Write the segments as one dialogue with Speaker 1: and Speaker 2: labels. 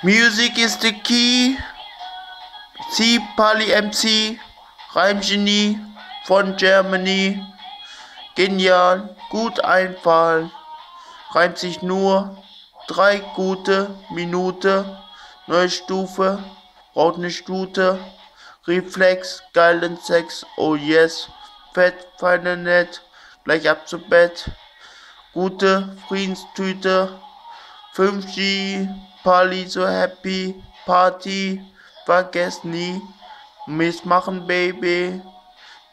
Speaker 1: Music is the key. C. Pali MC, Reimgenie von Germany. Genial, gut einfallen. Reimt sich nur 3 gute Minute. Neue Stufe, braucht ne Stute. Reflex, geilen Sex, oh yes. Fett, feine nett, gleich ab zu Bett. Gute Friedenstüte. 5G, Pali so happy, Party, vergesst nie. Miss machen Baby,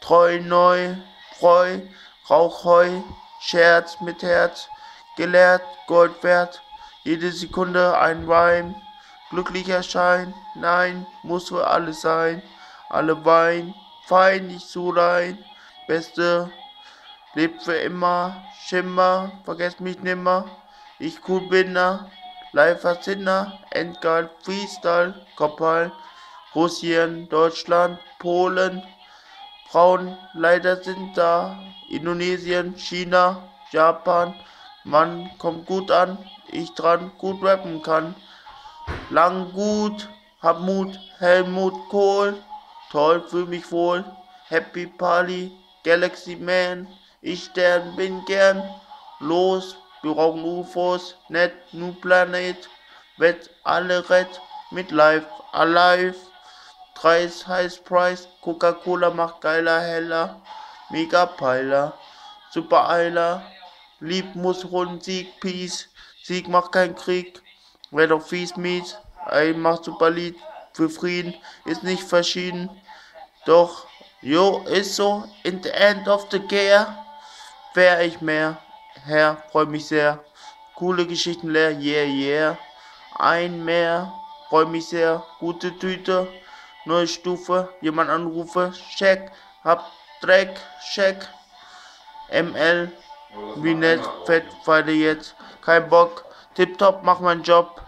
Speaker 1: treu neu, Freu, Rauchheu, Scherz mit Herz, gelehrt, Gold wert, jede Sekunde ein Reim, glücklicher Schein, nein, muss für alles sein, alle weinen, fein, nicht so rein, beste, lebt für immer, Schimmer, vergesst mich nimmer, ich cool bin da, live als Sinner, Endgeil, Freestyle, Kopal, Russien, Deutschland, Polen, Frauen leider sind da, Indonesien, China, Japan, Mann kommt gut an, ich dran gut rappen kann, lang gut, hab Mut, Helmut Kohl, toll, fühl mich wohl, Happy Pali, Galaxy Man, ich Stern bin gern, los, wir brauchen UFOs, net, nu Planet, wett alle rett, mit Life, alive, 3 ist Highest Price, Coca-Cola macht geiler, heller, Mega Peiler, Super Eiler, Lieb muss holen Sieg, Peace, Sieg macht kein Krieg, wer doch fies mies, ein macht super Lied, für Frieden, ist nicht verschieden, doch, jo, ist so, in the end of the care, wär ich mehr, Herr, freu mich sehr, coole Geschichten leer, yeah, yeah, ein mehr, freu mich sehr, gute Tüte, neue Stufe, jemand anrufe, check, hab Dreck, check, ML, wie nett, fett, Pfeile jetzt, kein Bock, tipptopp, mach meinen Job,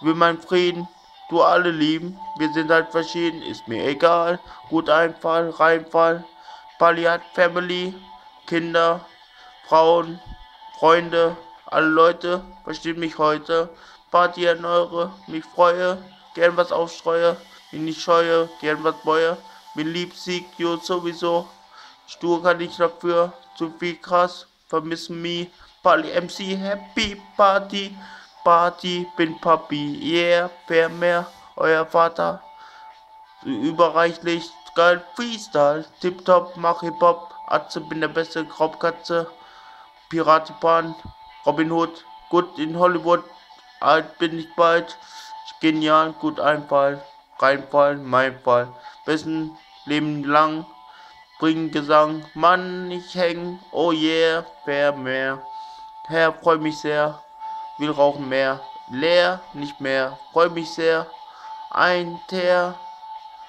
Speaker 1: will meinen Frieden, du alle lieben, wir sind halt verschieden, ist mir egal, gut Einfall, Reinfall, Pali hat Family, Kinder, Frauen, Freunde, alle Leute, versteht mich heute, Party erneuere, mich freue, gern was aufstreue, mich nicht scheue, gern was beue, bin lieb, Sieg, jo sowieso, stur kann ich dafür, zu viel krass, vermissen mich, Pali MC, Happy Party, Party, bin Papi, yeah, wer mehr, euer Vater, überreichlich, geil, Freestyle, tipptopp, mach Hip-Hop, Atze, bin der beste Raubkatze, Piratenpan, Robin Hood, gut in Hollywood, alt bin ich bald, genial, gut Einfall, reinfallen, mein Fall, besten Leben lang, bringen Gesang, Mann, ich häng, oh yeah, wer mehr, Herr, freu mich sehr, will rauchen mehr, leer, nicht mehr, freu mich sehr, ein Teer,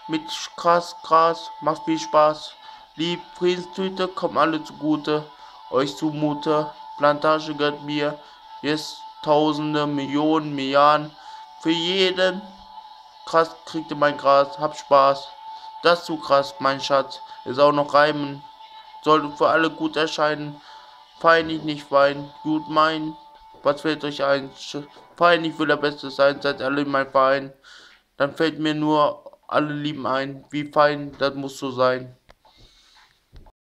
Speaker 1: mit krass, Gras, macht viel Spaß, lieb, Friedenstüte, kommen alle zugute, euch zumute, Plantage gehört mir, jetzt Tausende, Millionen, Milliarden, für jeden, krass, kriegt ihr mein Gras, hab Spaß, das zu krass, mein Schatz, ist auch noch reimen, sollte für alle gut erscheinen, fein ich nicht weinen, gut meinen, was fällt euch ein, fein, ich will der Beste sein, seid alle in meinem Verein, dann fällt mir nur alle lieben ein, wie fein, das muss so sein.